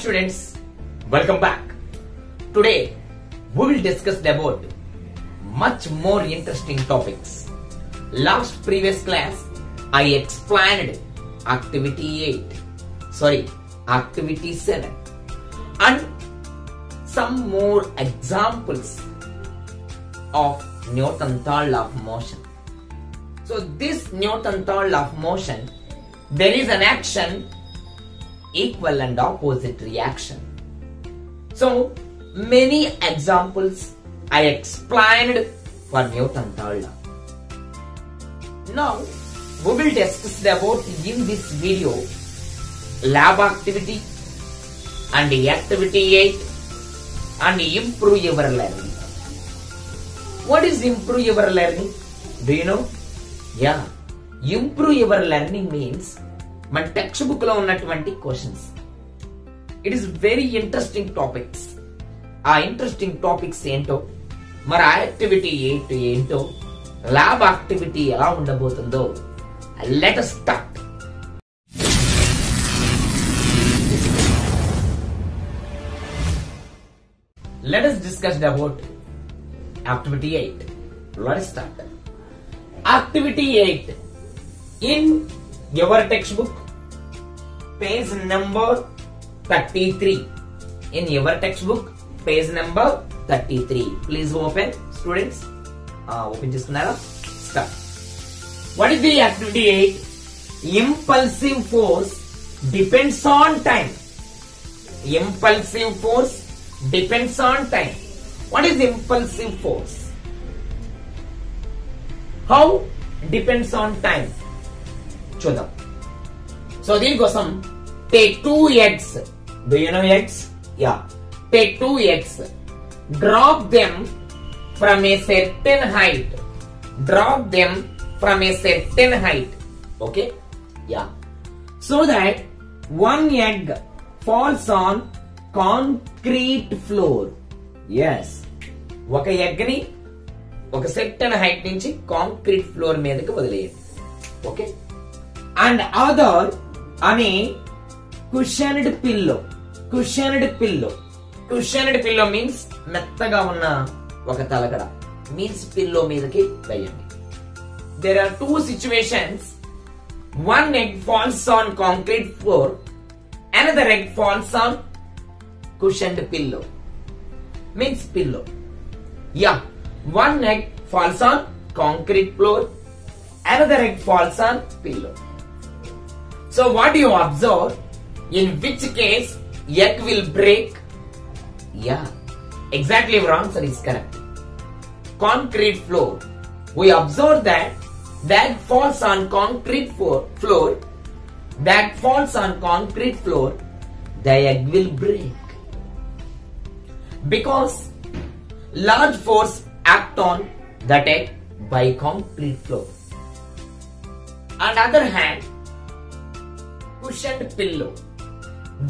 students, welcome back. Today we will discuss about much more interesting topics. Last previous class I explained activity 7 and some more examples of Newton's law of motion. So this Newton's law of motion, there is an action equal and opposite reaction. So many examples I explained for Newton's law. Now we will discuss about in this video lab activity and activity 8 and improve your learning. What is improve your learning? Do you know? Yeah, improve your learning means my textbook lo unnatuvanti questions. It is very interesting topics. Interesting topics ento mara activity 8 ento lab activity ela undabotundo. Let us start. Let us discuss about activity 8. Let us start. Activity 8 in your textbook, page number 33. In your textbook, page number 33. Please open, students. Open chestunara. Start. What is the activity 8? Impulsive force depends on time. Impulsive force depends on time. What is impulsive force? How depends on time? Chodam. So దీని కోసం take 2 eggs. Do you know eggs? Yeah. Take 2 eggs. Drop them from a certain height. Drop them from a certain height. Okay? Yeah. So that one egg falls on concrete floor. Yes. ఒక egg ని ఒక certain height నుంచి concrete floor మీదకి వదిలేయండి. Okay? And other on a cushioned pillow. Cushioned pillow. Cushioned pillow means మెత్తగా ఉన్న ఒక తలగడ. Means pillow మీదకి వేయండి. There are two situations. One egg falls on concrete floor. Another egg falls on cushioned pillow. Means pillow. Yeah. One egg falls on concrete floor. Another egg falls on pillow. So what do you observe? In which case egg will break? Yeah. Exactly, your answer is correct. Concrete floor. We observe that egg falls on concrete floor. That falls on concrete floor. The egg will break. Because large force act on that egg by concrete floor. On the other hand, cushioned pillow.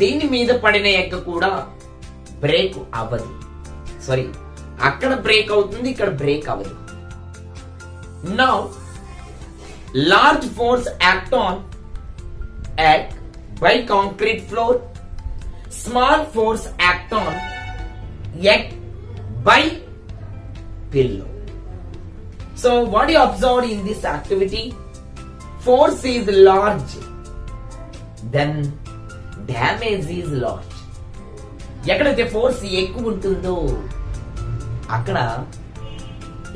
దీని మీద పడిన egg కూడా break అవ్వదు. Sorry, అక్కడ break అవుతుంది, ఇక్కడ break అవ్వదు. Now, large force act on egg by concrete floor. Small force act on egg by pillow. So what you observed in this activity? Force is large, then damage is large. ఎక్కడైతే force ఎక్కువ ఉంటుందో అక్కడ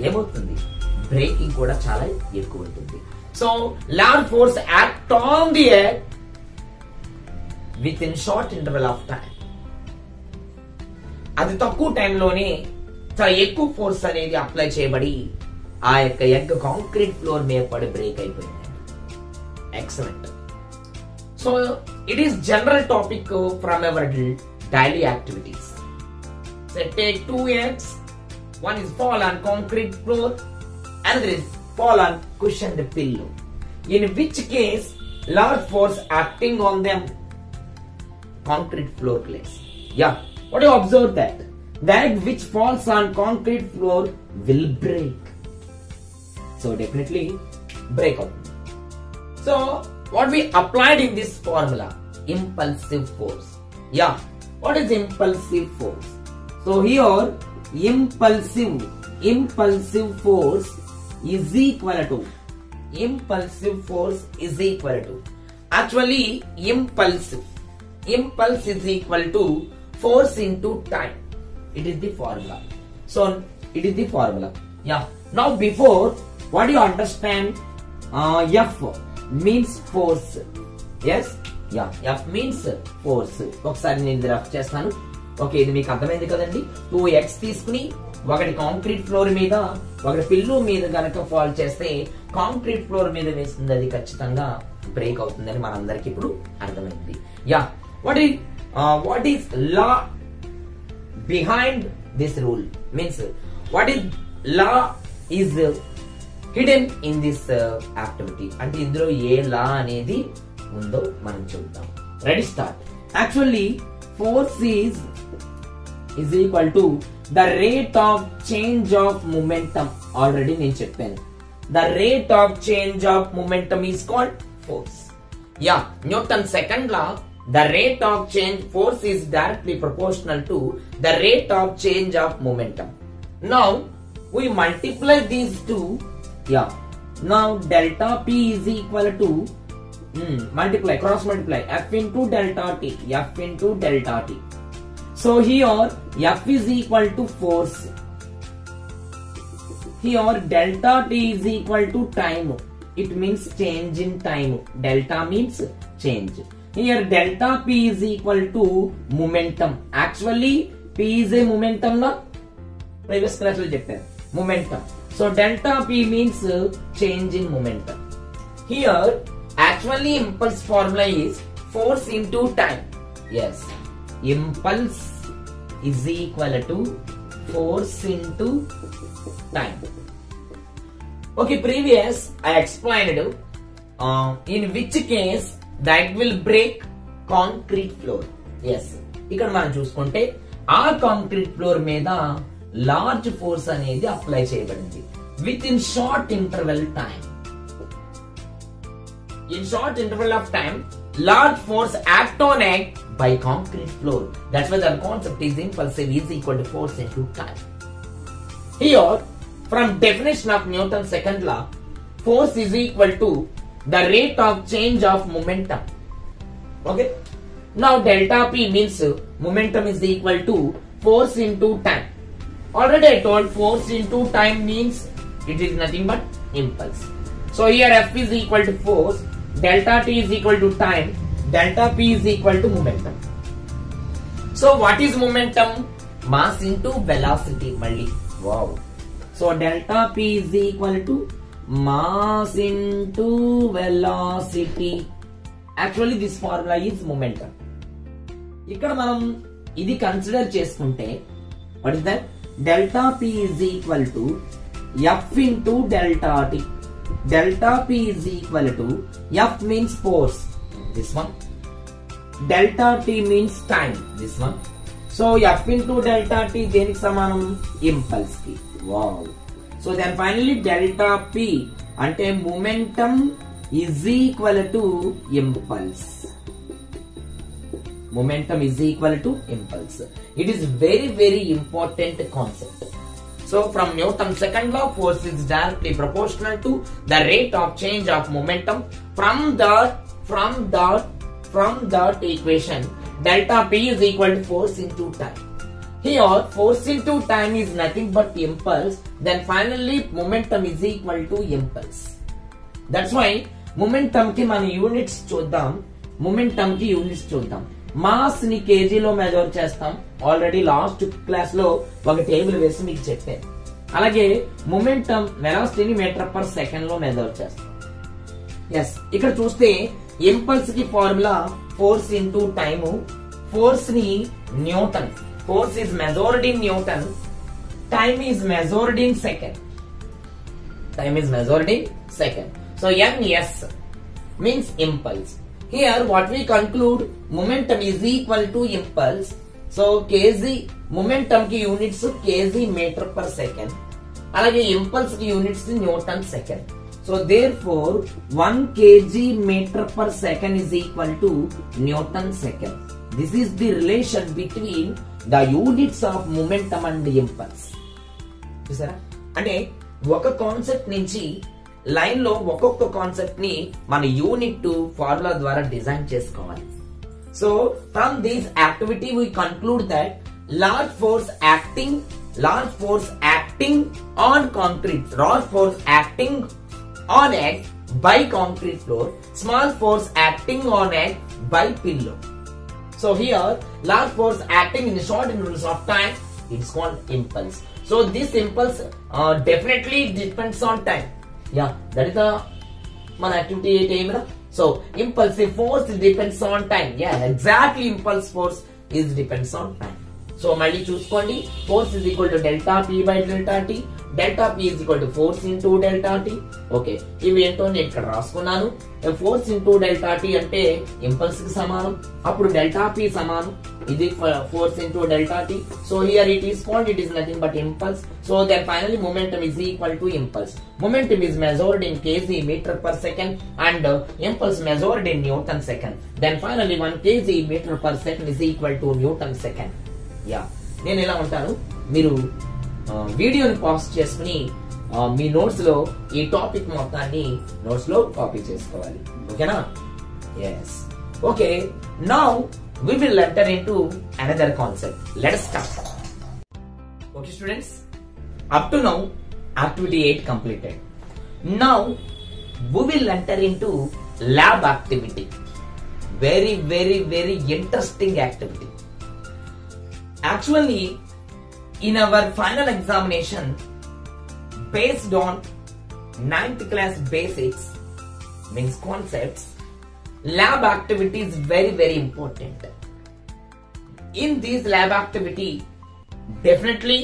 ఏమవుతుంది, breaking కూడా చాలా ఎక్కువ ఉంటుంది. So large force act on the egg with in short interval of time. అది తక్కువ టైంలోనే చాలా ఎక్కువ ఫోర్స్ అనేది అప్లై చేయబడి ఆ యొక్క ఎగ్ కాంక్రీట్ ఫ్లోర్ మీద పడి బ్రేక్ అయిపోయింది. Excellent. So it is general topic from our daily activities. So take 2 eggs. One is fall on concrete floor, another is fall on cushioned pillow. In which case, large force acting on them, concrete floor place. Yeah. What do you observe that? The egg which falls on concrete floor will break. So definitely break out. So what we applied in this formula? Impulsive force. Yeah. What is impulsive force? So here impulsive force is equal to actually impulse is equal to force into time. It is the formula. So it is the formula. Yeah. Now before, what do you understand? F means force. Yes. Yeah. F means force. ఒకసారి నేను rough చేస్తాను. Okay, ఇది మీకు అర్థమైంది కదండి. 2x తీసుకుని ఒకటి concrete floor మీద ఒకటి పిల్లు మీద గనక ఫాల్ చేస్తే కాంక్రీట్ ఫ్లోర్ మీద వేస్తుంది అది ఖచ్చితంగా బ్రేక్ అవుతుందని మనందరికి ఇప్పుడు అర్థమైంది. Yeah, what is law behind this rule means what is law is hidden in this activity అంటే ఇందులో ఏ లా అనేది ఉందో మనం చూద్దాం. Ready, start. Actually force is equal to the rate of change of momentum. Already నేను చెప్పాను. The rate of change of momentum is called force. Yeah, Newton's second law, the rate of change force is directly proportional to the rate of change of momentum. Now we multiply these two. Yeah, now delta P is equal to cross multiply F into delta T. So here F is equal to force. Here delta T is equal to time. It means change in time. Delta means change. Here delta P is equal to momentum. Actually P is a momentum, na? Previous class lo chepparu. Momentum. So delta P means change in momentum. Here actually impulse formula is force into time. Yes. Impulse is equal to force into time. Okay, previous I explained in which case that will break concrete floor. Yes, ఇక్కడ మనం చూసుకుంటే ఆ concrete floor మీద large force అనేది apply చేయబడింది with in short interval time. In short interval of time, large force act on egg by concrete floor. That's why the concept is impulsive is equal to force into time. Here, from definition of Newton's second law, force is equal to the rate of change of momentum. Okay. Now delta P means momentum is equal to force into time. Already I told force into time means it is nothing but impulse. So here F is equal to force, delta T is equal to time, delta P is equal to momentum. So what is momentum? Mass into velocity. Malli. Wow. So delta P is equal to mass into velocity. Actually this formula is momentum. ఇక్కడ మనం ఇది consider చేసుకుంటే what is that? Delta P is equal to F into delta T. Delta P is equal to F means force, this one. Delta T means time, this one. So F into delta T దేనికి సమానం? Impulse కి. Wow. So then finally delta P అంటే momentum is equal to impulse. Momentum is equal to impulse. It is very important concept. So from Newton's second law, force is directly proportional to the rate of change of momentum. From that equation, delta P is equal to force into time. Here force into time is nothing but impulse. Then finally momentum is equal to impulse. That's why momentum ki man units చూద్దాం. Momentum ki units చూద్దాం. Mass ని కేజీలో measure చేస్తాం. Already last class లో ఒక table వేసి మీకు చెప్పాను. అలాగే మొమెంటం వెలాసిటీని మీటర్ పర్ సెకండ్ లో మెజర్ చేస్తాం. ఎస్, ఇక్కడ చూస్తే ఇంపల్స్ కి formula force into time. Force ని newton, force is measured in newton, time is measured in second. So ns means impulse. Here what we conclude, momentum is equal to impulse. So kg momentum ki units kg meter per second. Alage impulse ki units Newton second. So therefore 1 kg meter per second is equal to Newton second. This is the relation between the units of momentum and impulse. చూసారా? అంటే ఒక concept నుంచి line లో ఒక్కొక్క concept ని మన unit formula ద్వారా design చేసుకోవాలి. So from this activity we conclude that large force acting on concrete, large force acting on egg by concrete floor, small force acting on egg by pillow. So here large force acting in short intervals of time, it's called impulse. So this impulse definitely depends on time. Yeah, that is the మన activity aim. So impulsive force depends on time. Yeah, exactly, impulse force is depends on time. So మళ్ళీ చూసుకోండి, force is equal to delta P by delta T. Delta P is equal to force into delta T. Okay, ఇవి ఏంటో నేను ఇక్కడ రాసుకున్నాను. Force into delta T అంటే impulse కి సమానం. అప్పుడు డెల్టా పి సమానం, ఇది force into delta T. So here it is called, it is nothing but impulse. So then finally momentum is equal to impulse. Momentum is measured in kg meter per second and impulse measured in Newton second. Then finally 1 kg meter per second is equal to Newton second. Yeah, నేను ఎలా ఉంటాను, మీరు వీడియోని pause చేసుకుని మీ notes లో ఈ topic మొత్తాన్ని notes లో కాపీ చేసుకోవాలి. ఓకేనా? yes. Okay, now we will enter into another concept. Let us start. Okay students, up to now activity 8 completed. Now we will enter into lab activity. Very interesting activity. Actually, in our final examination, based on 9th class basics, means concepts, lab activity is very important. In this lab activity, definitely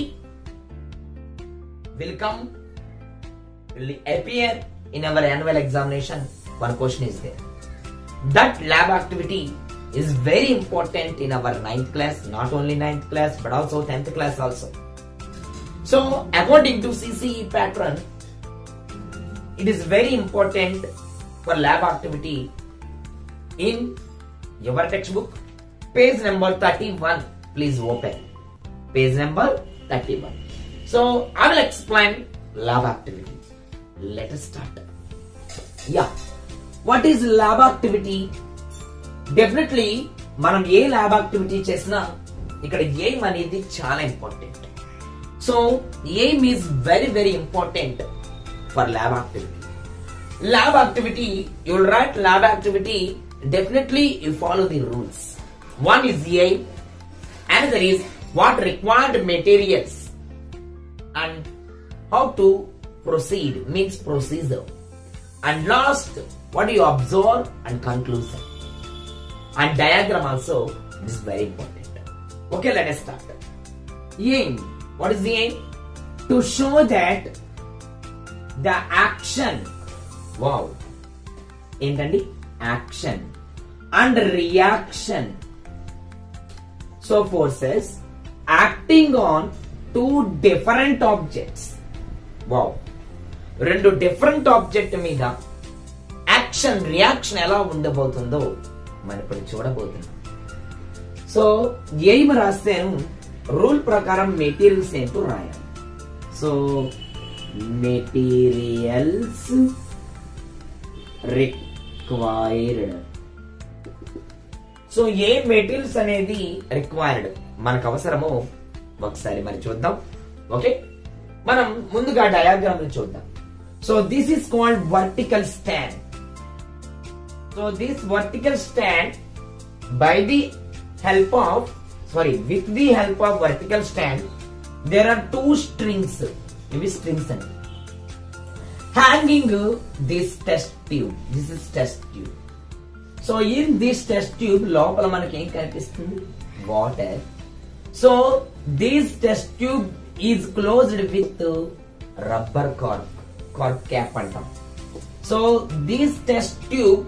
will appear in our annual examination. One question is there. That lab activity is very important in our 9th class, not only 9th class but also 10th class also. So according to CCE pattern, it is very important for lab activity in your textbook, page number 31. Please open page number 31. So I will explain lab activity. Let us start. Yeah, what is lab activity? Definitely మనం ఏ lab activity చేసినా ఇక్కడ aim అనేది చాలా important. So aim is very important for lab activity. Lab activity, you will write lab activity, definitely you follow the rules. One is aim, another is what required materials and how to proceed, means procedure, and last what you observe and conclusion. And diagram also is very important. Okay, let us start. Aim. What is the aim? To show that the action, wow, ఏంటండి, action and reaction, so forces acting on two different objects. Wow, రెండు different object మీద action reaction ఎలా ఉండబోతుందో మనం ఇప్పుడు చూడబోతున్నాం. So aim రాస్తాను, rule ప్రకారం మెటీరియల్స్ ఏంటో రాయాలి. So materials required. సో ఏ మెటీరియల్స్ అనేది రిక్వైర్డ్ మనకు అవసరమో ఒకసారి మరి చూద్దాం. ఓకే, మనం ముందుగా డయాగ్రామ్ చూద్దాం. So this is called vertical stand. So this vertical stand, by the help of, with the help of vertical stand, there are two strings. Maybe strings and hanging this test tube. This is test tube. So in this test tube, lopala manaki em kanipistundi, water. So this test tube is closed with rubber cork cap antam. So this test tube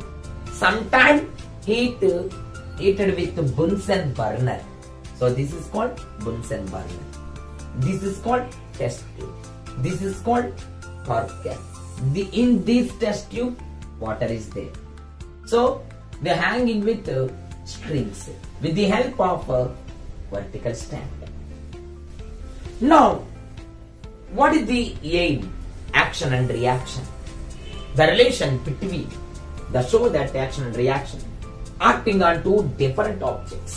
sometimes heated with Bunsen burner. So this is called Bunsen burner. This is called test tube. This is called cork cap. In this test tube, water is there. So they hanging with strings with the help of a vertical stand. Now, what is the aim? Action and reaction. The relation between the show that action and reaction acting on two different objects.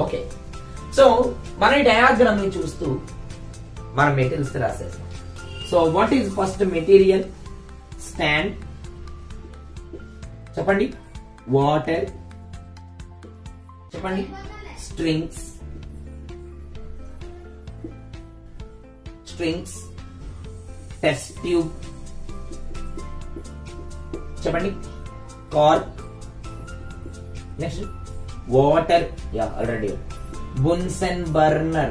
Okay. So, మన diagram ని చూస్తూ మన materials రాసేస్తాం. So, what is first material? Stand. చెప్పండి. Water. చెప్పండి. Strings. Test tube. చెప్పండి. Cork. Next. Water. Yeah, already. Bunsen burner.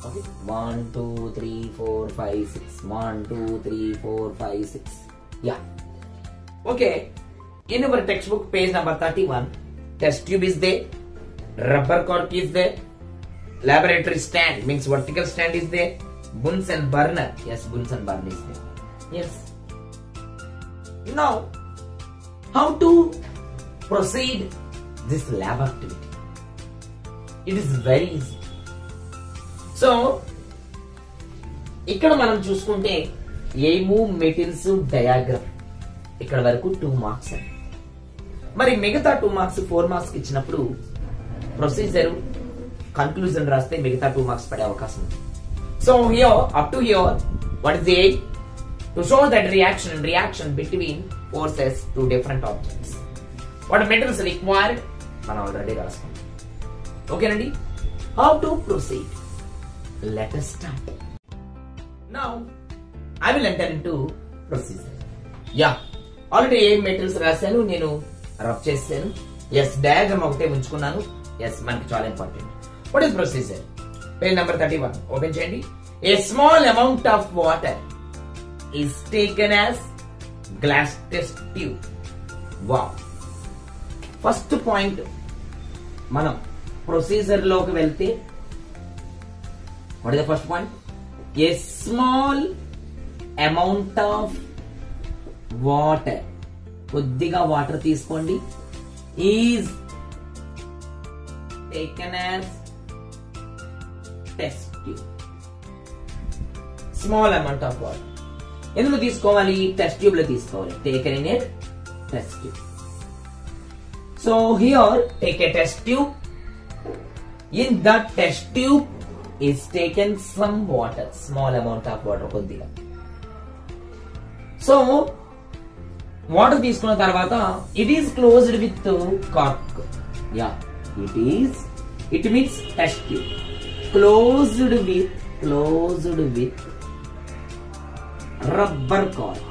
Okay. 1, 2, 3, 4, 5, 6. 1, 2, 3, 4, 5, 6. Yeah. Okay. In our textbook, page number 31, test tube is there. Rubber cork is there. Laboratory stand means vertical stand is there. Bunsen burner. Yes, Bunsen burner is there. Yes. Now, how to proceed this lab activity? It is very easy. So, ఇక్కడ మనం చూసుకుంటే aim materials diagram ఇక్కడ వరకు 2 marks అండి. మరి మిగతా 2 marks 4 marks ఇచ్చినప్పుడు procedure conclusion రాస్తే మిగతా 2 మార్క్స్ పడే అవకాశం ఉంది. So here up to hear what is the aim? To show that reaction between forces to different objects. What materials required మనం ఆల్రెడీ రాసుకున్నాం. ఓకేనండి. How to proceed? Let us start. Now, I will enter into procedure. Yeah, already A materials రాశాను, నేను rub చేశాను. Yes, diagram ఒకటే ఉంచుకున్నాను. Yes, మనకి చాలా important. What is procedure? Page number 31 open చేయండి. A small amount of water is taken as glass test tube. Wow, first point మనం procedure లోకి వెళ్తే what is the first point? A small amount of water, కొద్దిగా water తీసుకోండి, is taken as test tube. Small amount of water ఎందులో తీసుకోవాలి? Test tube లో తీసుకోవాలి. taken in a test tube. So here take a test tube. In that test tube is taken some water, small amount of water కొద్దిగా. So water తీసుకున్న తర్వాత it is closed with cork. Yeah, it means test tube closed with rubber cork.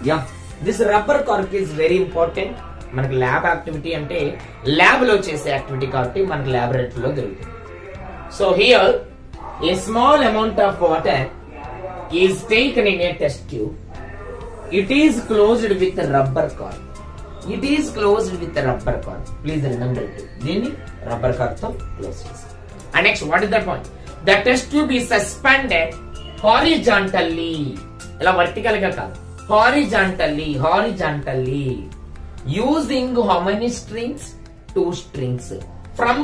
Yeah, this rubber cork is very important. మనకి lab activity అంటే lab లో చేసే activity కాబట్టి మనకి ల్యాబొరేటరీలో జరుగుతుంది. So here A small amount of water is taken in a test tube. It is closed with rubber cork. Please remember it. దీన్ని rubber cork తో close చేస్తాం. And next what is that point? The test tube is suspended horizontally. ఇలా vertical గా కాదు, horizontally. Using how many strings? 2 strings from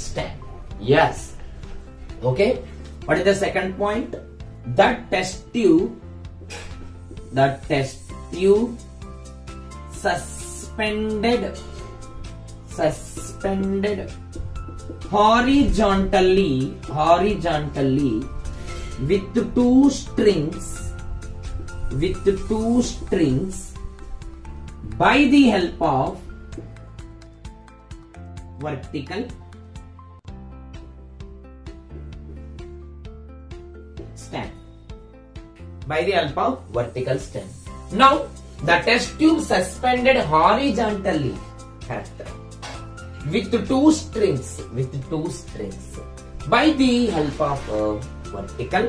stand. Yes. Okay. What is the second point? That test tube suspended horizontally with 2 strings by the help of vertical stand. Now the test tube suspended horizontally, correct, with 2 strings by the help of a vertical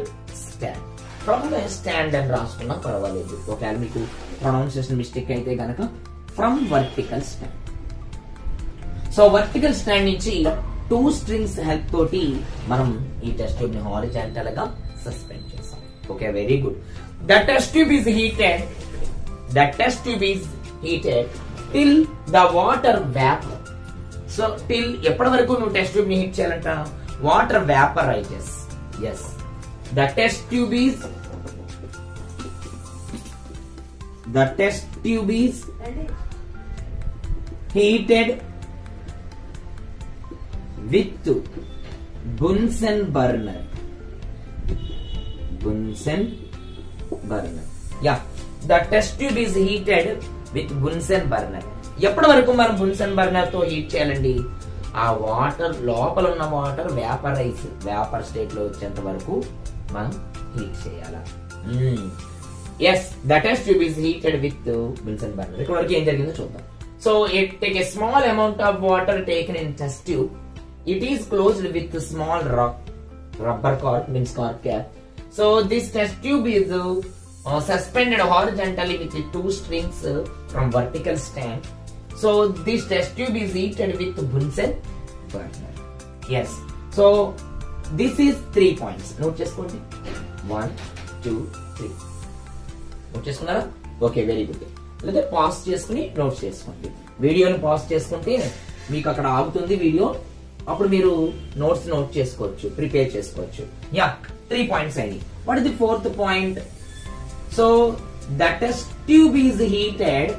stand. From the stand and రాసుకున్నా పర్వాలేదు. ఒకవేళ మీకు pronunciation mistake అయితే గనక from vertical stand. So vertical stand నుంచి 2 strings help తోటి మనం ఈ టెస్ట్ ట్యూబ్ ని హారిజాంటల్ గా సస్పెండ్ చేసాం. Okay, very good. The test tube is heated the test tube is heated till the water vapor. So till ఎప్పటి వరకు నువ్వు టెస్ట్ ట్యూబ్ ని హీట్ చేయాలంట? Water vaporizes. Yes, the test tube is heated with Bunsen burner. Yeah, the test tube is heated with Bunsen burner. ఎప్పటి వరకు మనం బున్సన్ burner తో heat చేయాలండి? ఆ వాటర్ లోపల ఉన్న వాటర్ వేపర్ స్టేట్ లో వచ్చేంత వరకు మనం హీట్ చేయాలా? Yes, the test tube is heated with Bunsen burner. ఇక్కడ వరకు ఏం జరిగిందో చూద్దాం. So it take a small amount of water taken in test tube. It is closed with small rubber cork, means cork cap. So this test tube is suspended horizontally with two strings from vertical stand. So this test tube is heated with Bunsen burner. Yes. So this is 3 points. Note cheskondi. 1, 2, 3. Note cheskunnara? Okay, very good. Let's pause cheskuni note cheskondi. Video ni pause cheskunte meeku akkada aagutundi video. అప్పుడు మీరు notes note చేసుకోవచ్చు, prepare చేసుకోవచ్చు. Yeah, 3 points అయ్యి. What is the 4th point? So the test tube is heated.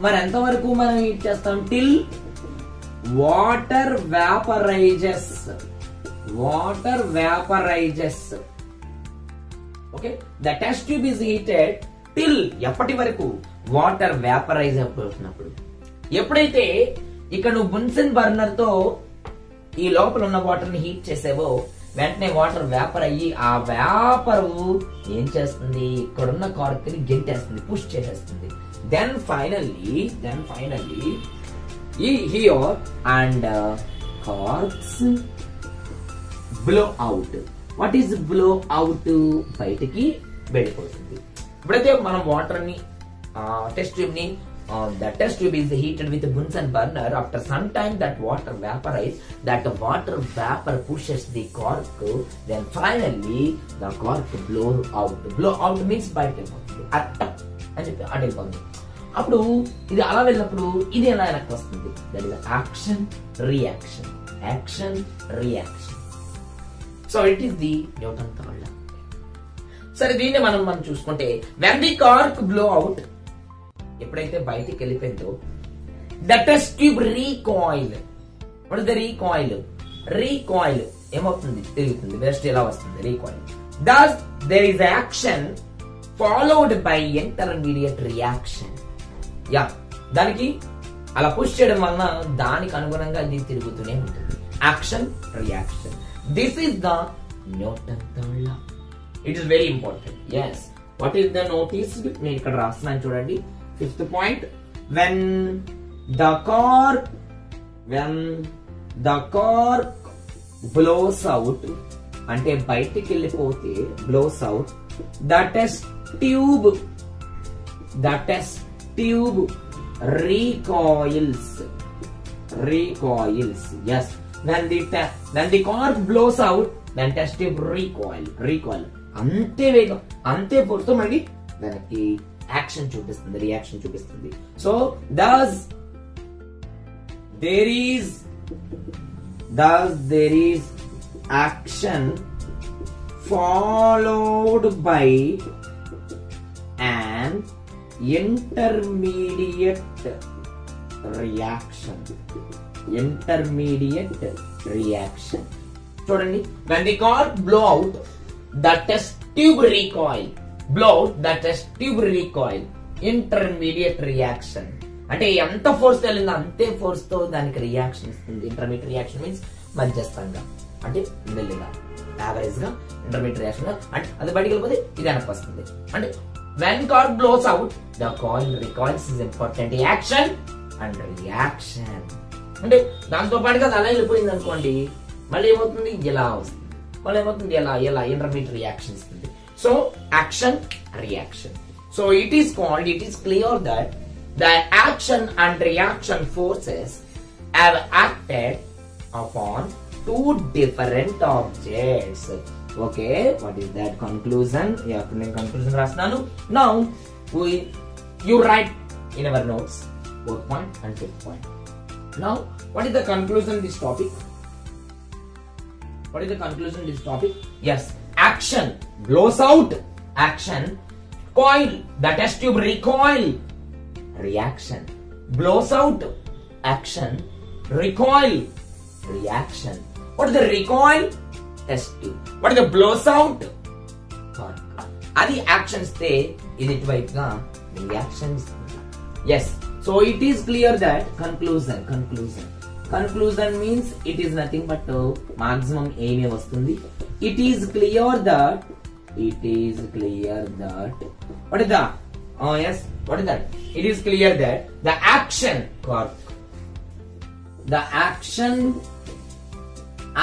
మరి ఎంత వరకు మనం heat చేస్తాం? Till water vaporises. Okay, the test tube is heated till ఎప్పటి వరకు? వాటర్ వ్యాపరైజ్ అయిపోతున్నప్పుడు. ఎప్పుడైతే ఇక్కడ నువ్వు బున్సన్ బర్నర్ తో ఈ లోపల ఉన్న వాటర్ ని హీట్ చేసావో వెంటనే వాటర్ వేపర్ అయ్యి ఆ వేపర్ ఏం చేస్తుంది? ఇక్కడున్న కార్క్ ని గెంటేస్తుంది, పుష్ చేసేస్తుంది. Then finally here and corks blow out. What is blow out? బయటికి వెళ్ళిపోతుంది. ఇప్పుడైతే మనం వాటర్ ని టెస్ట్ ట్యూబ్ ని the test tube is heated with a Bunsen burner. After some time that water vaporizes, that water vapor pushes the cork, then finally the cork blow out means బయటకి వెళ్ళిపోతుంది. అని చెప్పి అడిగిపోతుంది. అప్పుడు ఇది అలా వెళ్ళినప్పుడు ఇది ఎలా వెనక్కి వస్తుంది? That is action reaction. So it is the Newton third లా. సరే, దీన్ని మనం చూసుకుంటే when the cork blow out, ఎప్పుడైతే బయటికి వెళ్ళిపోయిందో the test tube recoil. What is the recoil? ఏమవుతుంది? తిరుగుతుంది. వెస్ట్ ఎలా వస్తుంది? Recoil. Thus there is action followed by intermediate reaction. Yeah, దానికి అలా పుష్ చేయడం వలన దానికి అనుగుణంగా ఇది తిరుగుతూనే ఉంటుంది. Action reaction. This is the Newton third law. It is very important. Yes, what is the notice? నేను ఇక్కడ రాస్తున్నాను చూడండి. 5th point, when the cork blows out, అంటే బయటికి వెళ్ళిపోతే blows out, the test tube recoils. Yes, when the cork blows out, then test tube recoil. అంతే వేగం, అంతే ఫోర్స్ మళ్ళీ దానికి యాక్షన్ చూపిస్తుంది, రియాక్షన్ చూపిస్తుంది. So thus there is action followed by an intermediate reaction. చూడండి, when the cork blow out, the test tube recoil. Intermediate reaction అంటే ఎంత ఫోర్స్ వెళ్ళిందో అంతే ఫోర్స్ తో దానికి రియాక్షన్ ఇస్తుంది. ఇంటర్మీడియట్ రియాక్షన్ మీన్స్ మధ్యస్థంగా, అంటే మెల్లిగా, యావరేజ్ గా ఇంటర్మీడియట్ రియాక్షన్ గా, అంటే అది బయటికి వెళ్ళిపోతే ఇది వెనక్కి వస్తుంది. అంటే when cork blows out, the coil recoils is important. Action and reaction అంటే దాంతో పాటుగా అలా వెళ్ళిపోయింది అనుకోండి, మళ్ళీ ఏమవుతుంది? ఇలా వస్తుంది. మళ్ళీ ఏమవుతుంది? ఎలా ఇంటర్మీడియట్ రియాక్షన్ ఇస్తుంది. So action, reaction. So it is clear that the action and reaction forces have acted upon two different objects. Okay, what is that conclusion? Yeah, conclusion rasnanu. Now you write in our notes 4th point and 5th point. Now, what is the conclusion of this topic? What is the conclusion of this topic? Yes, action blows out. Action, coil, the test tube recoil. Reaction, blows out. Action, recoil. Reaction. What is the recoil? Test tube. What is the blows out? Adi action stay is it right ga reactions. Yes, so it is clear that conclusion means it is nothing but maximum aim vastundi. It is clear that what is that? Oh yes, what is that? It is clear that the action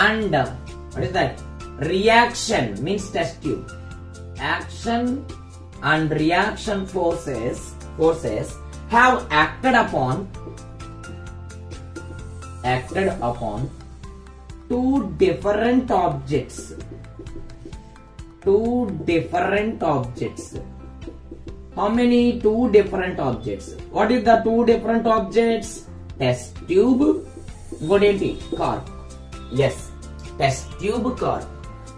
and what is that? Reaction means test tube. Action and reaction forces have acted upon two different objects. How many? Two different objects. What is the two different objects? Test tube, cork. Yes, test tube, cork.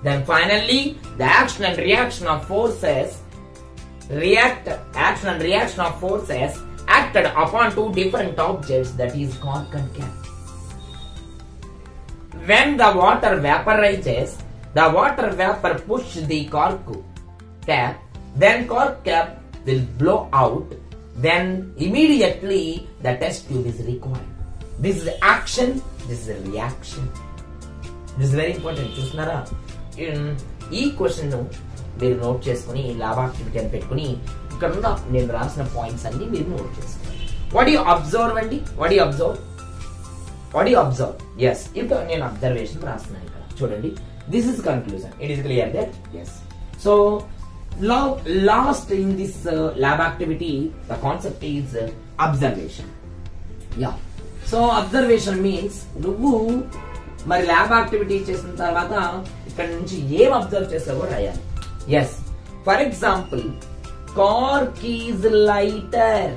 Then finally, the action and reaction of forces acted upon two different objects, that is cork and cap. When the water vaporizes, the water vapor pushes the cork cap, then cork cap will blow out, then immediately the test tube is recoiled. This is action, this is reaction. This is very important. చూస్తున్నారా? ఈ question మీరు note చేసుకుని lab activity అని పెట్టుకుని ఇక్కడ ఉన్న నేను రాసిన పాయింట్స్ అన్ని మీరు నోట్ చేసుకోండి. వాట్ యు అబ్జర్వ్ అండి? What you observe? ఎస్, ఇప్పుడు నేను అబ్జర్వేషన్ రాస్తున్నాను ఇక్కడ చూడండి. This is conclusion. It is clear that yes. So last in this lab activity, the concept is observation. Yeah. So observation means నువ్వు మరి lab activity చేసిన తర్వాత ఇక్కడ నుంచి ఏం అబ్జర్వ్ చేసావో రాయాలి. Yes, for example cork is lighter.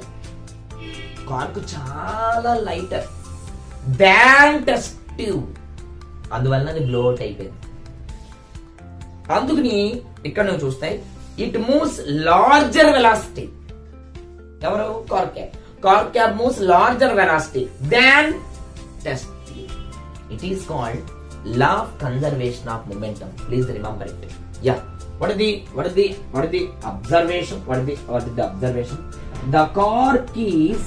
Cork చాలా లైటర్ దాన్ టెస్ట్ ట్యూబ్, అందువల్ల అది బ్లోట్ అయిపోయింది. అందుకని ఇక్కడ నువ్వు చూస్తే ఇట్ మూవ్స్ లార్జర్ వెలాసిటీ. ఎవరు? Cork cap. Cork cap moves larger velocity than test tube. It is called law of conservation of momentum. Please remember it. Yeah. What is the observation? What is the observation? The cork is,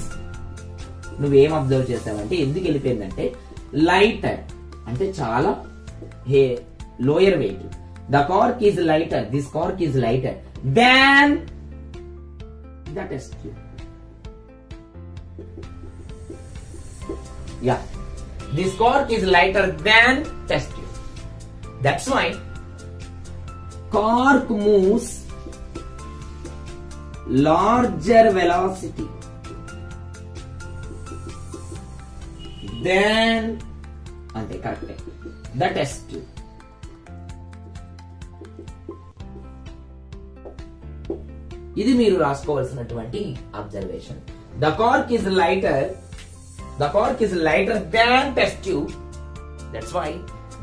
నువ్వేం observe చేసావంటే ఎందుకు వెళ్ళిపోయిందంటే lighter అంటే చాలా lower weight. The cork is lighter. This cork is lighter than the test tube. Yeah. This cork is lighter than test tube. That's why cork moves larger velocity than the test tube. ఇది మీరు రాసుకోవాల్సినటువంటి observation. The cork is lighter than test tube. That's why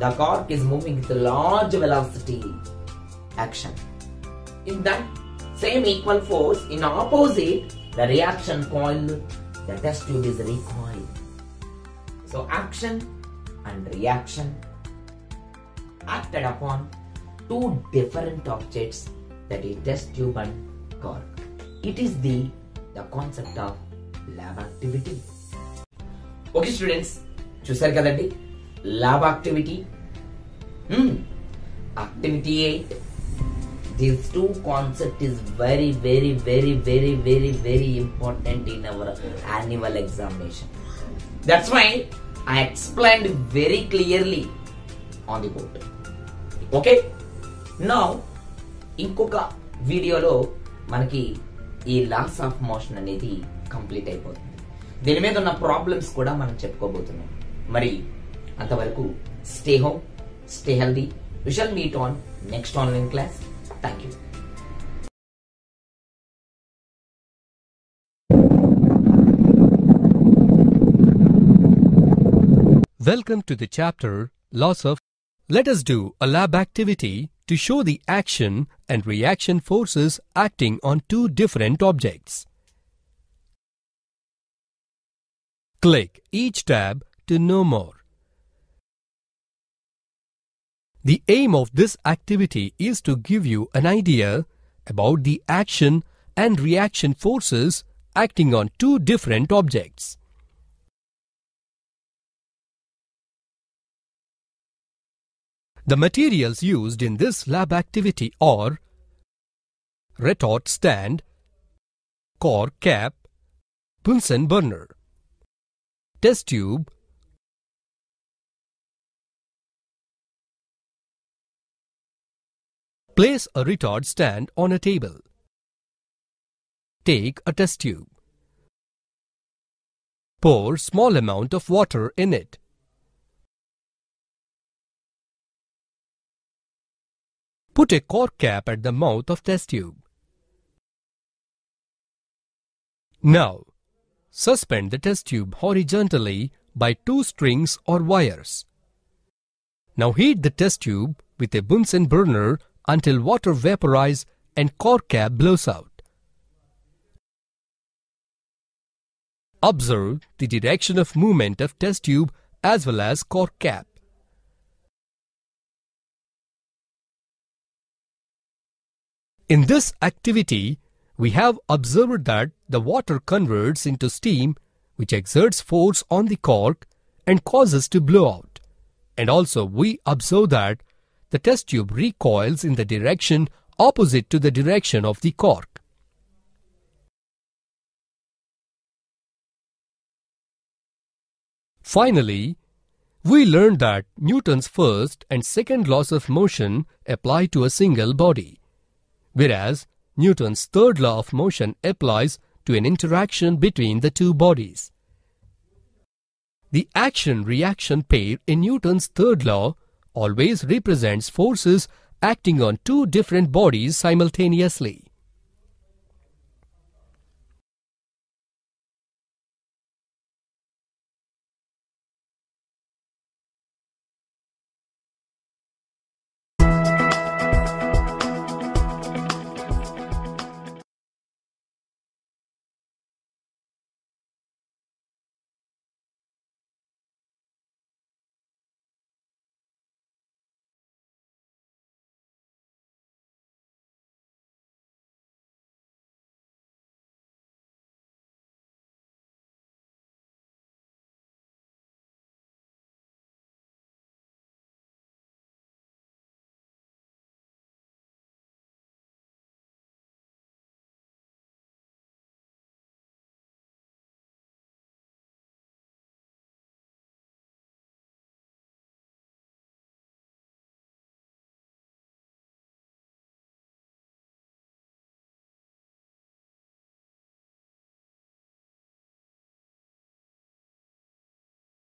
the cork is moving with large velocity. Action. In that same equal force, in opposite, the reaction coil, the test tube is recoiled. So action and reaction acted upon two different objects, that is test tube and cork. It is the concept of lab activity. Okay students, చూసారు కదండి lab activity, activity 8. These two concept is very important in our annual examination. That's why I explained very clearly on the board. Okay, now ఇంకొక వీడియోలో మనకి ఈ loss of motion అనేది complete అయిపోతుంది. దీని మీద ఉన్న ప్రాబ్లమ్స్ కూడా మనం చెప్పుకోబోతున్నాం. మరి అంతవరకు stay home, stay healthy, We shall meet on next online class. Thank you. Welcome to the chapter Laws of. Let us do a lab activity to show the action and reaction forces acting on two different objects. Click each tab to know more. The aim of this activity is to give you an idea about the action and reaction forces acting on two different objects. The materials used in this lab activity are retort stand, cork cap, Bunsen burner, test tube, place a retort stand on a table. Take a test tube. Pour small amount of water in it. Put a cork cap at the mouth of test tube. Now, suspend the test tube horizontally by two strings or wires. Now heat the test tube with a Bunsen burner until water vaporizes and cork cap blows out. Observe the direction of movement of test tube as well as cork cap. In this activity, we have observed that the water converts into steam, which exerts force on the cork and causes to blow out. And also we observe that the test tube recoils in the direction opposite to the direction of the cork. Finally, we learned that Newton's first and second laws of motion apply to a single body, whereas Newton's third law of motion applies to an interaction between the two bodies. The action-reaction pair in Newton's third law always represents forces acting on two different bodies simultaneously.